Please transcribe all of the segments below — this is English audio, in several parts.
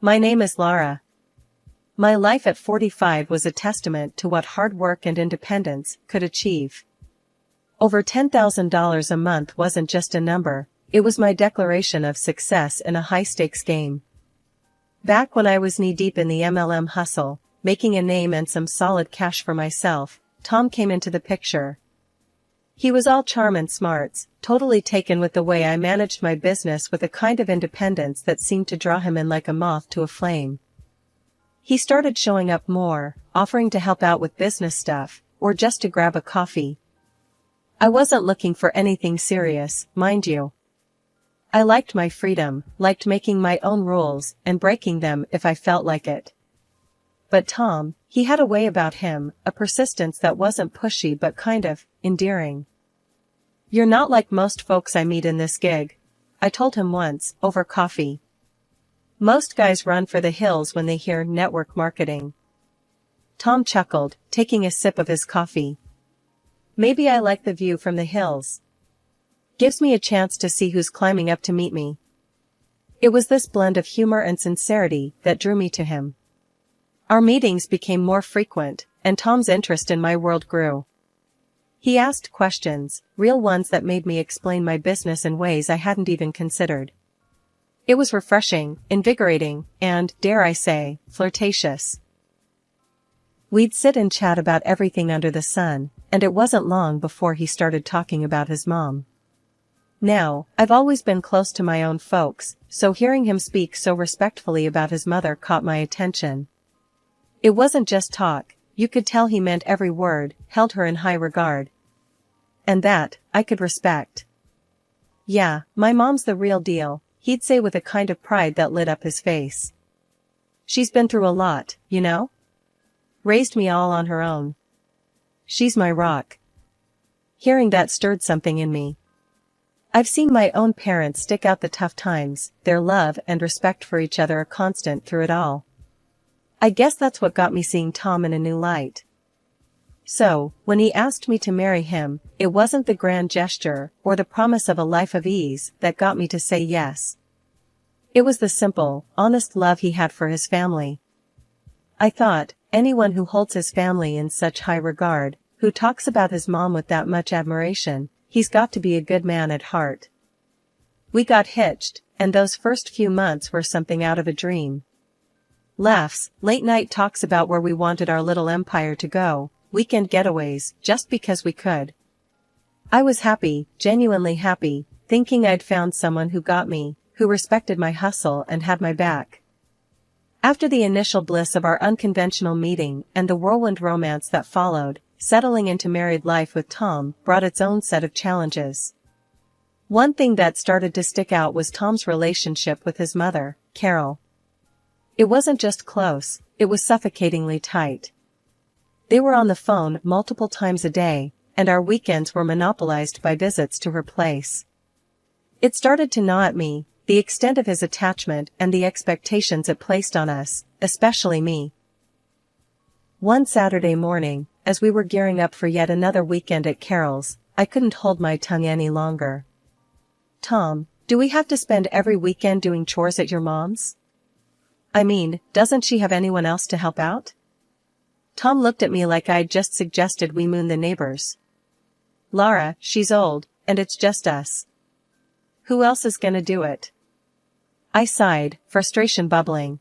My name is Lara. My life at 45 was a testament to what hard work and independence could achieve. Over $10,000 a month wasn't just a number, it was my declaration of success in a high-stakes game. Back when I was knee-deep in the MLM hustle, making a name and some solid cash for myself, Tom came into the picture. He was all charm and smarts, totally taken with the way I managed my business with a kind of independence that seemed to draw him in like a moth to a flame. He started showing up more, offering to help out with business stuff, or just to grab a coffee. I wasn't looking for anything serious, mind you. I liked my freedom, liked making my own rules and breaking them if I felt like it. But Tom, he had a way about him, a persistence that wasn't pushy but kind of endearing. "You're not like most folks I meet in this gig," I told him once, over coffee. "Most guys run for the hills when they hear network marketing." Tom chuckled, taking a sip of his coffee. "Maybe I like the view from the hills. Gives me a chance to see who's climbing up to meet me." It was this blend of humor and sincerity that drew me to him. Our meetings became more frequent, and Tom's interest in my world grew. He asked questions, real ones that made me explain my business in ways I hadn't even considered. It was refreshing, invigorating, and, dare I say, flirtatious. We'd sit and chat about everything under the sun, and it wasn't long before he started talking about his mom. Now, I've always been close to my own folks, so hearing him speak so respectfully about his mother caught my attention. It wasn't just talk, you could tell he meant every word, held her in high regard. And that, I could respect. "Yeah, my mom's the real deal," he'd say with a kind of pride that lit up his face. "She's been through a lot, you know? Raised me all on her own. She's my rock." Hearing that stirred something in me. I've seen my own parents stick out the tough times, their love and respect for each other a constant through it all. I guess that's what got me seeing Tom in a new light. So, when he asked me to marry him, it wasn't the grand gesture or the promise of a life of ease that got me to say yes. It was the simple, honest love he had for his family. I thought, anyone who holds his family in such high regard, who talks about his mom with that much admiration, he's got to be a good man at heart. We got hitched, and those first few months were something out of a dream. Laughs, late-night talks about where we wanted our little empire to go, weekend getaways, just because we could. I was happy, genuinely happy, thinking I'd found someone who got me, who respected my hustle and had my back. After the initial bliss of our unconventional meeting and the whirlwind romance that followed, settling into married life with Tom brought its own set of challenges. One thing that started to stick out was Tom's relationship with his mother, Carol. It wasn't just close, it was suffocatingly tight. They were on the phone multiple times a day, and our weekends were monopolized by visits to her place. It started to gnaw at me, the extent of his attachment and the expectations it placed on us, especially me. One Saturday morning, as we were gearing up for yet another weekend at Carol's, I couldn't hold my tongue any longer. "Tom, do we have to spend every weekend doing chores at your mom's? I mean, doesn't she have anyone else to help out?" Tom looked at me like I'd just suggested we moon the neighbors. "Lara, she's old, and it's just us. Who else is gonna do it?" I sighed, frustration bubbling.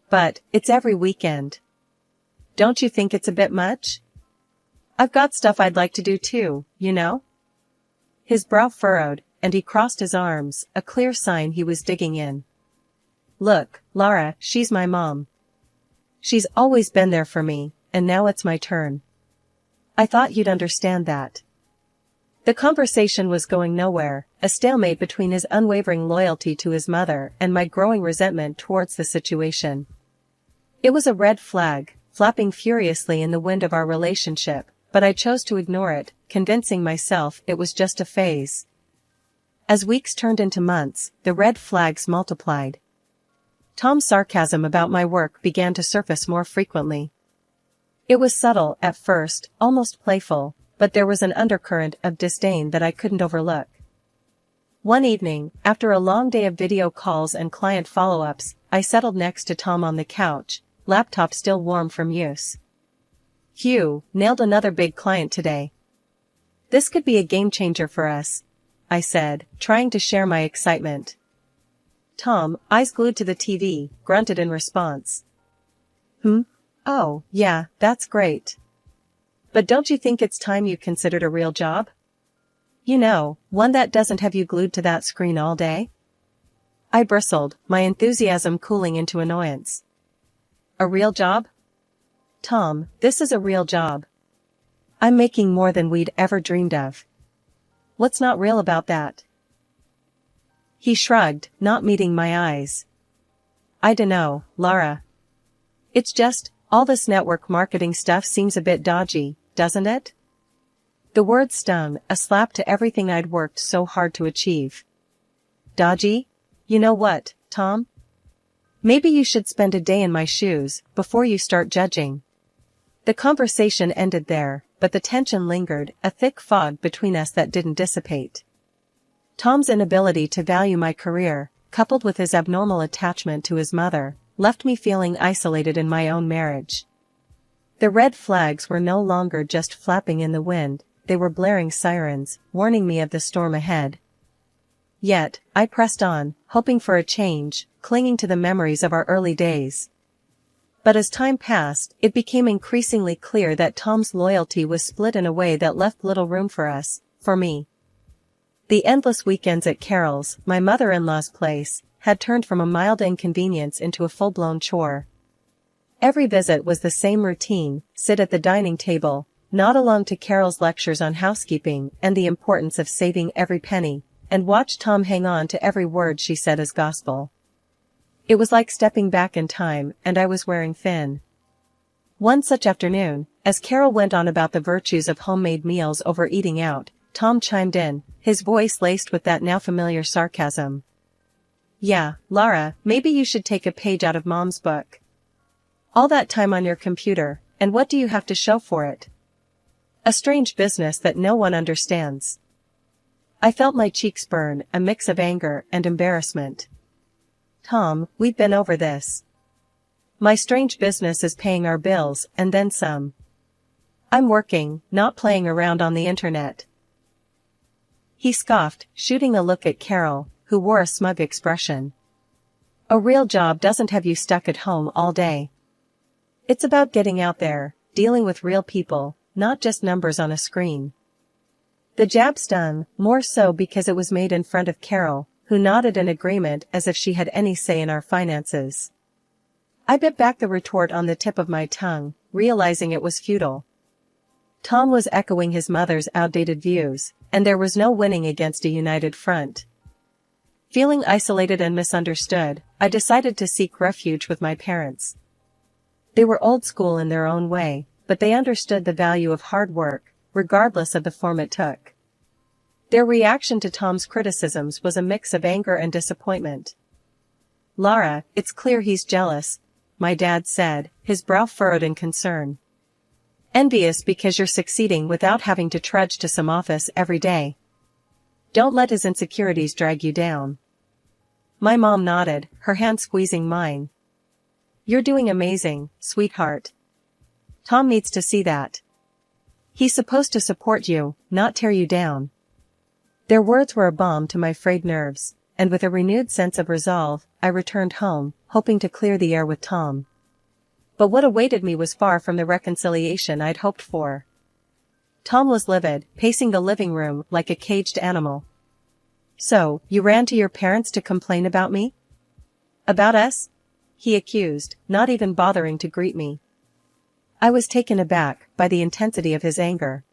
"But, it's every weekend. Don't you think it's a bit much? I've got stuff I'd like to do too, you know?" His brow furrowed, and he crossed his arms, a clear sign he was digging in. "Look, Lara, she's my mom. She's always been there for me, and now it's my turn. I thought you'd understand that." The conversation was going nowhere, a stalemate between his unwavering loyalty to his mother and my growing resentment towards the situation. It was a red flag, flapping furiously in the wind of our relationship, but I chose to ignore it, convincing myself it was just a phase. As weeks turned into months, the red flags multiplied. Tom's sarcasm about my work began to surface more frequently. It was subtle at first, almost playful, but there was an undercurrent of disdain that I couldn't overlook. One evening, after a long day of video calls and client follow-ups, I settled next to Tom on the couch, laptop still warm from use. Phew, nailed another big client today. This could be a game changer for us, I said, trying to share my excitement. Tom, eyes glued to the TV, grunted in response. Oh, yeah, that's great. But don't you think it's time you considered a real job? You know, one that doesn't have you glued to that screen all day? I bristled, my enthusiasm cooling into annoyance. A real job? Tom, this is a real job. I'm making more than we'd ever dreamed of. What's not real about that? He shrugged, not meeting my eyes. I dunno, Lara. It's just, all this network marketing stuff seems a bit dodgy, doesn't it? The word stung, a slap to everything I'd worked so hard to achieve. Dodgy? You know what, Tom? Maybe you should spend a day in my shoes, before you start judging. The conversation ended there, but the tension lingered, a thick fog between us that didn't dissipate. Tom's inability to value my career, coupled with his abnormal attachment to his mother, left me feeling isolated in my own marriage. The red flags were no longer just flapping in the wind, they were blaring sirens, warning me of the storm ahead. Yet, I pressed on, hoping for a change, clinging to the memories of our early days. But as time passed, it became increasingly clear that Tom's loyalty was split in a way that left little room for us, for me. The endless weekends at Carol's, my mother-in-law's place, had turned from a mild inconvenience into a full-blown chore. Every visit was the same routine: sit at the dining table, nod along to Carol's lectures on housekeeping and the importance of saving every penny, and watch Tom hang on to every word she said as gospel. It was like stepping back in time, and I was wearing thin. One such afternoon, as Carol went on about the virtues of homemade meals over eating out, Tom chimed in, his voice laced with that now familiar sarcasm. Yeah, Lara, maybe you should take a page out of Mom's book. All that time on your computer, and what do you have to show for it? A strange business that no one understands. I felt my cheeks burn, a mix of anger and embarrassment. Tom, we've been over this. My strange business is paying our bills, and then some. I'm working, not playing around on the internet. He scoffed, shooting a look at Carol, who wore a smug expression. A real job doesn't have you stuck at home all day. It's about getting out there, dealing with real people, not just numbers on a screen. The jab stung, more so because it was made in front of Carol, who nodded in agreement as if she had any say in our finances. I bit back the retort on the tip of my tongue, realizing it was futile. Tom was echoing his mother's outdated views, and there was no winning against a united front. Feeling isolated and misunderstood, I decided to seek refuge with my parents. They were old school in their own way, but they understood the value of hard work, regardless of the form it took. Their reaction to Tom's criticisms was a mix of anger and disappointment. Lara, it's clear he's jealous, my dad said, his brow furrowed in concern. Envious because you're succeeding without having to trudge to some office every day. Don't let his insecurities drag you down. My mom nodded, her hand squeezing mine. You're doing amazing, sweetheart. Tom needs to see that. He's supposed to support you, not tear you down. Their words were a balm to my frayed nerves, and with a renewed sense of resolve, I returned home, hoping to clear the air with Tom. But what awaited me was far from the reconciliation I'd hoped for. Tom was livid, pacing the living room like a caged animal. So, you ran to your parents to complain about me? About us? He accused, not even bothering to greet me. I was taken aback by the intensity of his anger.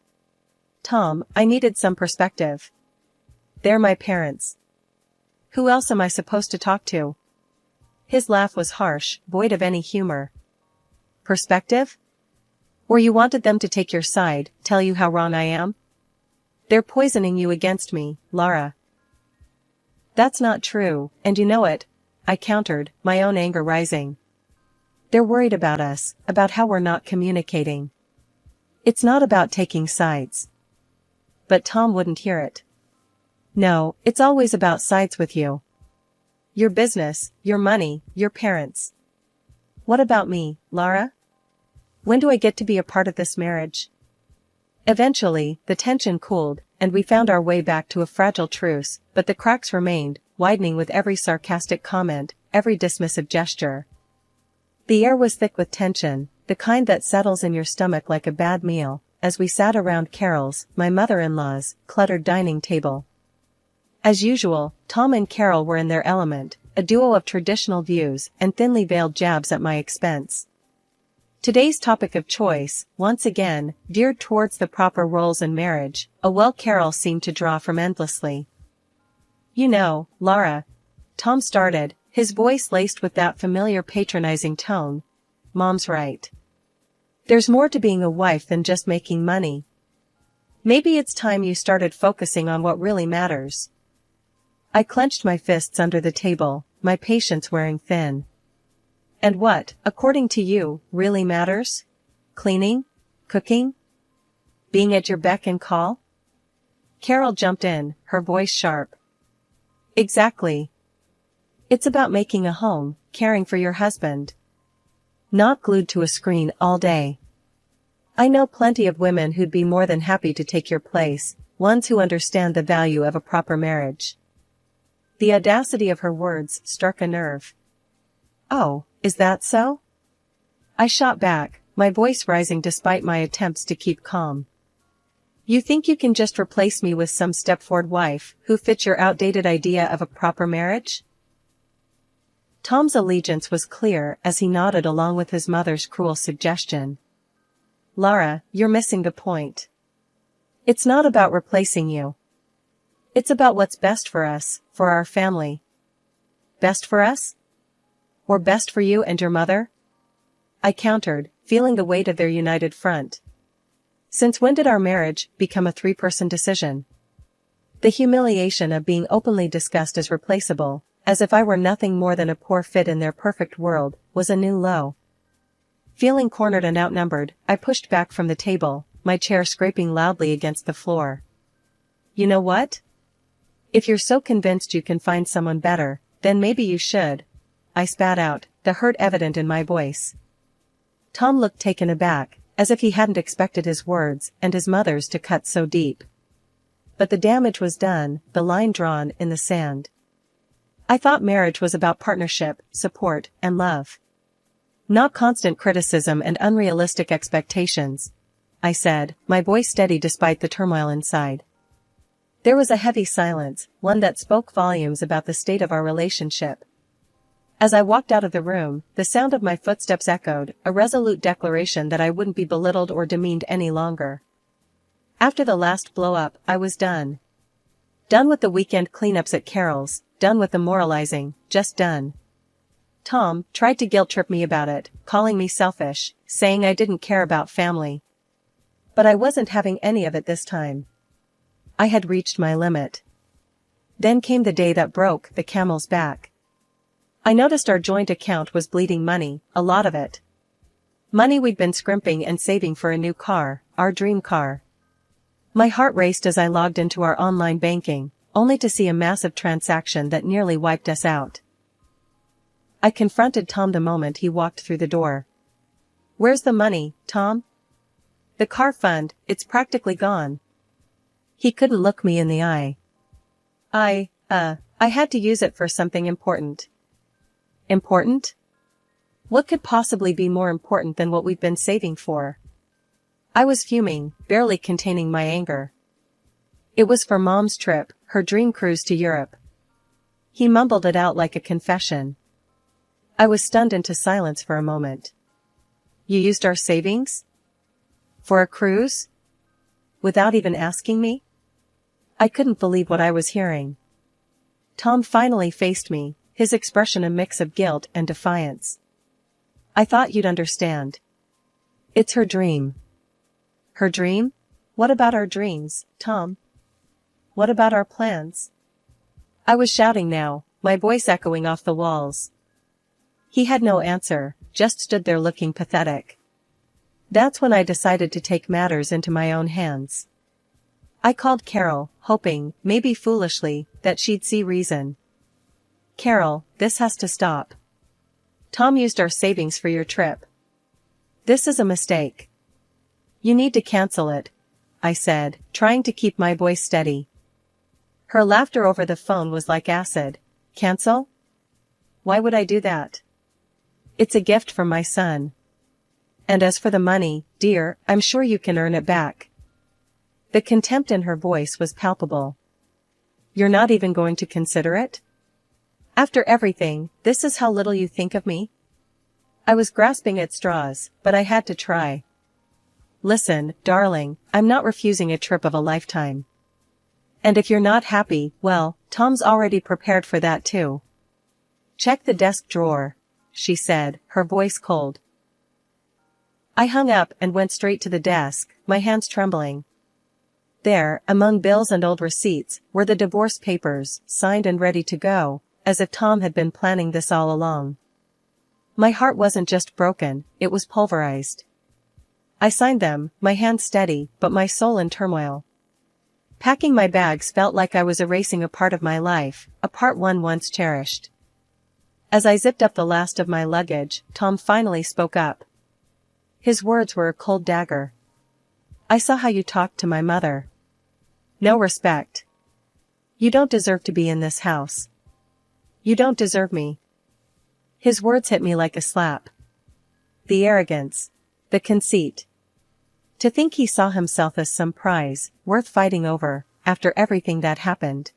Tom, I needed some perspective. They're my parents. Who else am I supposed to talk to? His laugh was harsh, void of any humor. Perspective? Or you wanted them to take your side, tell you how wrong I am? They're poisoning you against me, Lara. That's not true, and you know it, I countered, my own anger rising. They're worried about us, about how we're not communicating. It's not about taking sides. But Tom wouldn't hear it. No, it's always about sides with you. Your business, your money, your parents. What about me, Lara? When do I get to be a part of this marriage? Eventually, the tension cooled, and we found our way back to a fragile truce, but the cracks remained, widening with every sarcastic comment, every dismissive gesture. The air was thick with tension, the kind that settles in your stomach like a bad meal, as we sat around Carol's, my mother-in-law's, cluttered dining table. As usual, Tom and Carol were in their element, a duo of traditional views and thinly veiled jabs at my expense. Today's topic of choice, once again, veered towards the proper roles in marriage, a well Carol seemed to draw from endlessly. You know, Lara, Tom started, his voice laced with that familiar patronizing tone. Mom's right. There's more to being a wife than just making money. Maybe it's time you started focusing on what really matters. I clenched my fists under the table, my patience wearing thin. And what, according to you, really matters? Cleaning? Cooking? Being at your beck and call? Carol jumped in, her voice sharp. Exactly. It's about making a home, caring for your husband. Not glued to a screen all day. I know plenty of women who'd be more than happy to take your place, ones who understand the value of a proper marriage. The audacity of her words struck a nerve. Oh, is that so? I shot back, my voice rising despite my attempts to keep calm. You think you can just replace me with some step-forward wife who fits your outdated idea of a proper marriage? Tom's allegiance was clear as he nodded along with his mother's cruel suggestion. Lara, you're missing the point. It's not about replacing you. It's about what's best for us, for our family. Best for us? Or best for you and your mother? I countered, feeling the weight of their united front. Since when did our marriage become a three-person decision? The humiliation of being openly discussed as replaceable, as if I were nothing more than a poor fit in their perfect world, was a new low. Feeling cornered and outnumbered, I pushed back from the table, my chair scraping loudly against the floor. You know what? If you're so convinced you can find someone better, then maybe you should. I spat out, the hurt evident in my voice. Tom looked taken aback, as if he hadn't expected his words and his mother's to cut so deep. But the damage was done, the line drawn in the sand. I thought marriage was about partnership, support, and love. Not constant criticism and unrealistic expectations, I said, my voice steady despite the turmoil inside. There was a heavy silence, one that spoke volumes about the state of our relationship. As I walked out of the room, the sound of my footsteps echoed, a resolute declaration that I wouldn't be belittled or demeaned any longer. After the last blow-up, I was done. Done with the weekend cleanups at Carol's, done with the moralizing, just done. Tom tried to guilt-trip me about it, calling me selfish, saying I didn't care about family. But I wasn't having any of it this time. I had reached my limit. Then came the day that broke the camel's back. I noticed our joint account was bleeding money, a lot of it. Money we'd been scrimping and saving for a new car, our dream car. My heart raced as I logged into our online banking, only to see a massive transaction that nearly wiped us out. I confronted Tom the moment he walked through the door. Where's the money, Tom? The car fund, it's practically gone. He couldn't look me in the eye. I had to use it for something important. Important? What could possibly be more important than what we've been saving for? I was fuming, barely containing my anger. It was for Mom's trip, her dream cruise to Europe. He mumbled it out like a confession. I was stunned into silence for a moment. You used our savings? For a cruise? Without even asking me? I couldn't believe what I was hearing. Tom finally faced me, his expression a mix of guilt and defiance. I thought you'd understand. It's her dream. Her dream? What about our dreams, Tom? What about our plans? I was shouting now, my voice echoing off the walls. He had no answer, just stood there looking pathetic. That's when I decided to take matters into my own hands. I called Carol, hoping, maybe foolishly, that she'd see reason. Carol, this has to stop. Tom used our savings for your trip. This is a mistake. You need to cancel it, I said, trying to keep my voice steady. Her laughter over the phone was like acid. Cancel? Why would I do that? It's a gift from my son. And as for the money, dear, I'm sure you can earn it back. The contempt in her voice was palpable. You're not even going to consider it? After everything, this is how little you think of me? I was grasping at straws, but I had to try. Listen, darling, I'm not refusing a trip of a lifetime. And if you're not happy, well, Tom's already prepared for that too. Check the desk drawer, she said, her voice cold. I hung up and went straight to the desk, my hands trembling. There, among bills and old receipts, were the divorce papers, signed and ready to go, as if Tom had been planning this all along. My heart wasn't just broken, it was pulverized. I signed them, my hands steady, but my soul in turmoil. Packing my bags felt like I was erasing a part of my life, a part one once cherished. As I zipped up the last of my luggage, Tom finally spoke up. His words were a cold dagger. I saw how you talked to my mother. No respect. You don't deserve to be in this house. You don't deserve me. His words hit me like a slap. The arrogance. The conceit. To think he saw himself as some prize, worth fighting over, after everything that happened.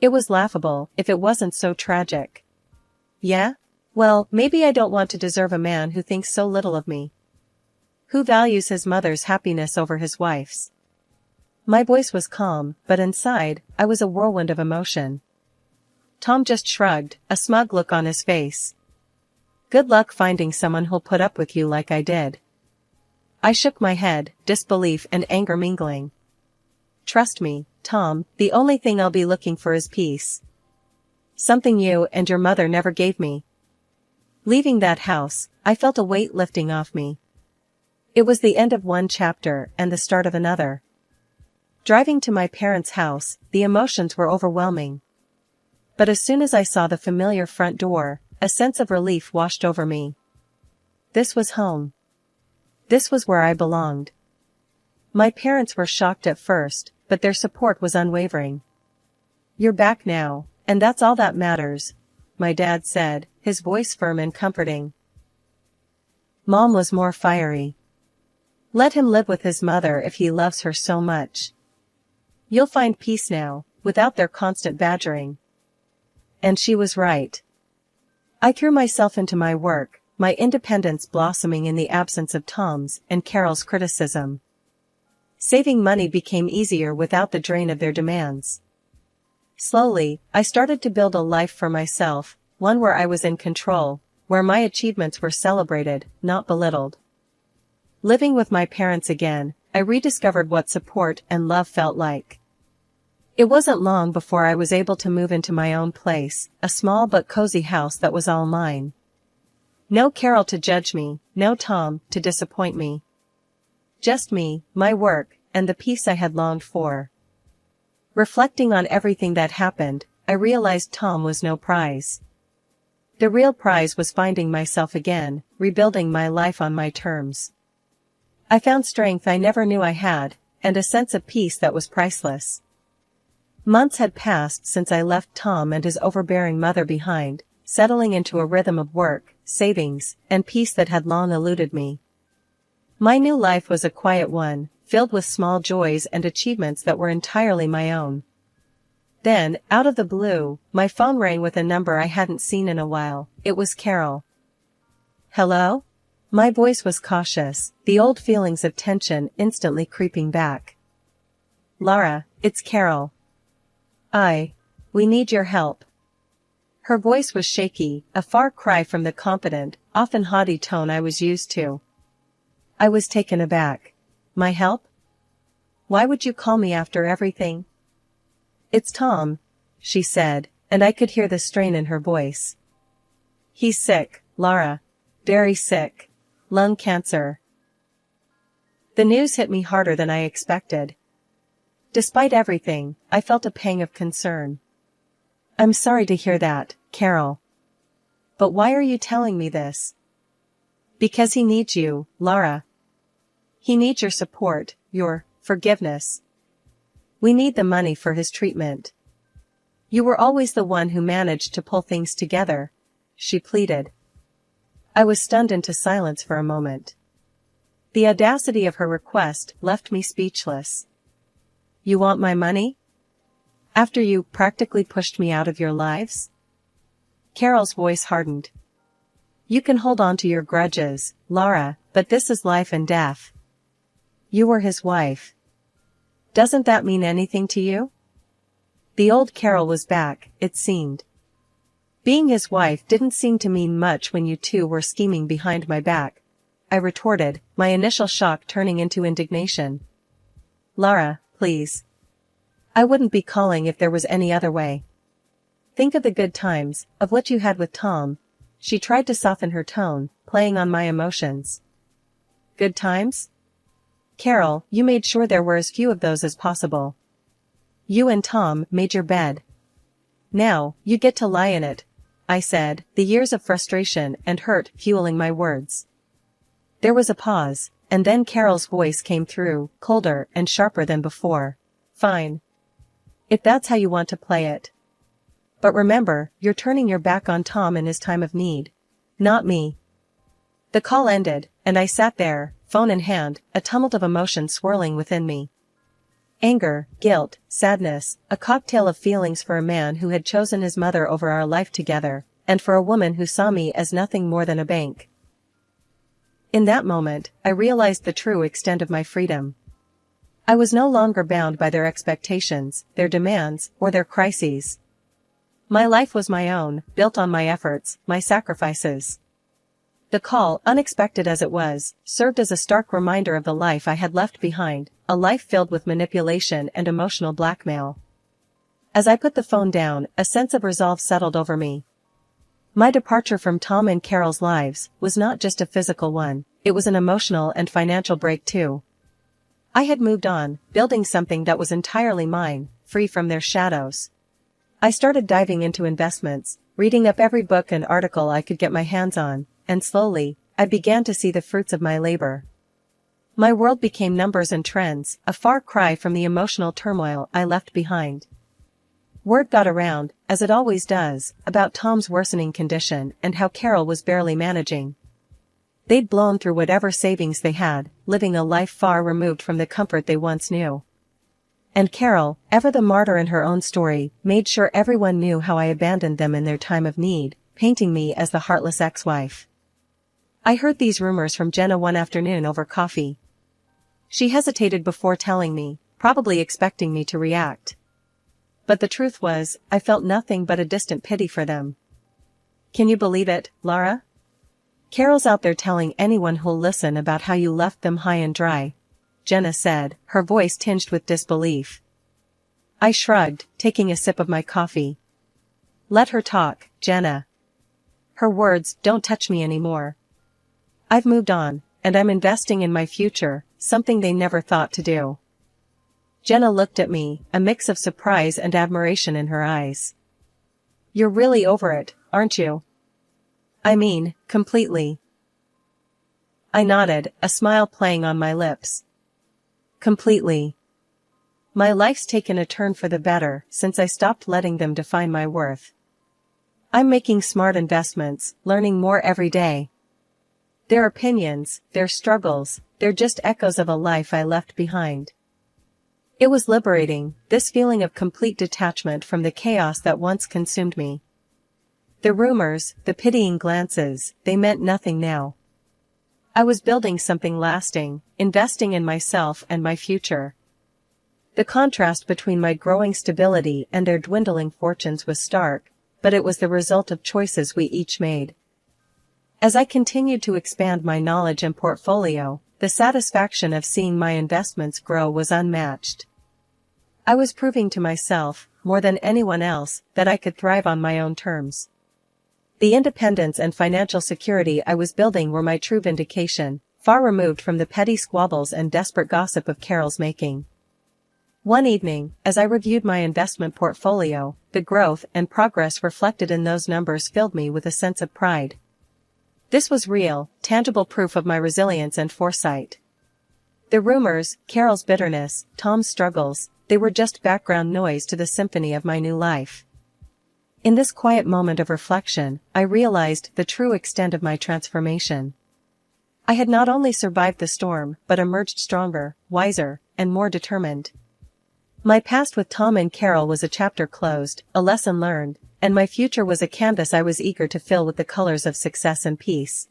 It was laughable, if it wasn't so tragic. Yeah? Well, maybe I don't want to deserve a man who thinks so little of me. Who values his mother's happiness over his wife's. My voice was calm, but inside, I was a whirlwind of emotion. Tom just shrugged, a smug look on his face. Good luck finding someone who'll put up with you like I did. I shook my head, disbelief and anger mingling. Trust me, Tom, the only thing I'll be looking for is peace. Something you and your mother never gave me. Leaving that house, I felt a weight lifting off me. It was the end of one chapter and the start of another. Driving to my parents' house, the emotions were overwhelming. But as soon as I saw the familiar front door, a sense of relief washed over me. This was home. This was where I belonged. My parents were shocked at first, but their support was unwavering. You're back now, and that's all that matters, my dad said, his voice firm and comforting. Mom was more fiery. Let him live with his mother if he loves her so much. You'll find peace now, without their constant badgering. And she was right. I threw myself into my work, my independence blossoming in the absence of Tom's and Carol's criticism. Saving money became easier without the drain of their demands. Slowly, I started to build a life for myself, one where I was in control, where my achievements were celebrated, not belittled. Living with my parents again, I rediscovered what support and love felt like. It wasn't long before I was able to move into my own place, a small but cozy house that was all mine. No Carol to judge me, no Tom to disappoint me. Just me, my work, and the peace I had longed for. Reflecting on everything that happened, I realized Tom was no prize. The real prize was finding myself again, rebuilding my life on my terms. I found strength I never knew I had, and a sense of peace that was priceless. Months had passed since I left Tom and his overbearing mother behind, settling into a rhythm of work, savings, and peace that had long eluded me. My new life was a quiet one, filled with small joys and achievements that were entirely my own. Then, out of the blue, my phone rang with a number I hadn't seen in a while. It was Carol. Hello? My voice was cautious, the old feelings of tension instantly creeping back. Lara, it's Carol. We need your help. Her voice was shaky, a far cry from the confident, often haughty tone I was used to. I was taken aback. My help? Why would you call me after everything? It's Tom, she said, and I could hear the strain in her voice. He's sick, Lara. Very sick. Lung cancer. The news hit me harder than I expected. Despite everything, I felt a pang of concern. I'm sorry to hear that, Carol. But why are you telling me this? Because he needs you, Lara. He needs your support, your forgiveness. We need the money for his treatment. You were always the one who managed to pull things together, she pleaded. I was stunned into silence for a moment. The audacity of her request left me speechless. You want my money? After you practically pushed me out of your lives? Carol's voice hardened. You can hold on to your grudges, Lara, but this is life and death. You were his wife. Doesn't that mean anything to you? The old Carol was back, it seemed. Being his wife didn't seem to mean much when you two were scheming behind my back, I retorted, my initial shock turning into indignation. Lara, please. I wouldn't be calling if there was any other way. Think of the good times, of what you had with Tom. She tried to soften her tone, playing on my emotions. Good times? Carol, you made sure there were as few of those as possible. You and Tom made your bed. Now, you get to lie in it, I said, the years of frustration and hurt fueling my words. There was a pause, and then Carol's voice came through, colder and sharper than before. Fine. If that's how you want to play it. But remember, you're turning your back on Tom in his time of need. Not me. The call ended, and I sat there, phone in hand, a tumult of emotion swirling within me. Anger, guilt, sadness, a cocktail of feelings for a man who had chosen his mother over our life together, and for a woman who saw me as nothing more than a bank. In that moment, I realized the true extent of my freedom. I was no longer bound by their expectations, their demands, or their crises. My life was my own, built on my efforts, my sacrifices. The call, unexpected as it was, served as a stark reminder of the life I had left behind, a life filled with manipulation and emotional blackmail. As I put the phone down, a sense of resolve settled over me. My departure from Tom and Carol's lives was not just a physical one, it was an emotional and financial break too. I had moved on, building something that was entirely mine, free from their shadows. I started diving into investments, reading up every book and article I could get my hands on, and slowly, I began to see the fruits of my labor. My world became numbers and trends, a far cry from the emotional turmoil I left behind. Word got around, as it always does, about Tom's worsening condition and how Carol was barely managing. They'd blown through whatever savings they had, living a life far removed from the comfort they once knew. And Carol, ever the martyr in her own story, made sure everyone knew how I abandoned them in their time of need, painting me as the heartless ex-wife. I heard these rumors from Jenna one afternoon over coffee. She hesitated before telling me, probably expecting me to react. But the truth was, I felt nothing but a distant pity for them. Can you believe it, Lara? Carol's out there telling anyone who'll listen about how you left them high and dry, Jenna said, her voice tinged with disbelief. I shrugged, taking a sip of my coffee. Let her talk, Jenna. Her words don't touch me anymore. I've moved on, and I'm investing in my future, something they never thought to do. Jenna looked at me, a mix of surprise and admiration in her eyes. You're really over it, aren't you? I mean, completely. I nodded, a smile playing on my lips. Completely. My life's taken a turn for the better since I stopped letting them define my worth. I'm making smart investments, learning more every day. Their opinions, their struggles, they're just echoes of a life I left behind. It was liberating, this feeling of complete detachment from the chaos that once consumed me. The rumors, the pitying glances, they meant nothing now. I was building something lasting, investing in myself and my future. The contrast between my growing stability and their dwindling fortunes was stark, but it was the result of choices we each made. As I continued to expand my knowledge and portfolio, the satisfaction of seeing my investments grow was unmatched. I was proving to myself, more than anyone else, that I could thrive on my own terms. The independence and financial security I was building were my true vindication, far removed from the petty squabbles and desperate gossip of Carol's making. One evening, as I reviewed my investment portfolio, the growth and progress reflected in those numbers filled me with a sense of pride. This was real, tangible proof of my resilience and foresight. The rumors, Carol's bitterness, Tom's struggles, they were just background noise to the symphony of my new life. In this quiet moment of reflection, I realized the true extent of my transformation. I had not only survived the storm, but emerged stronger, wiser, and more determined. My past with Tom and Carol was a chapter closed, a lesson learned, and my future was a canvas I was eager to fill with the colors of success and peace.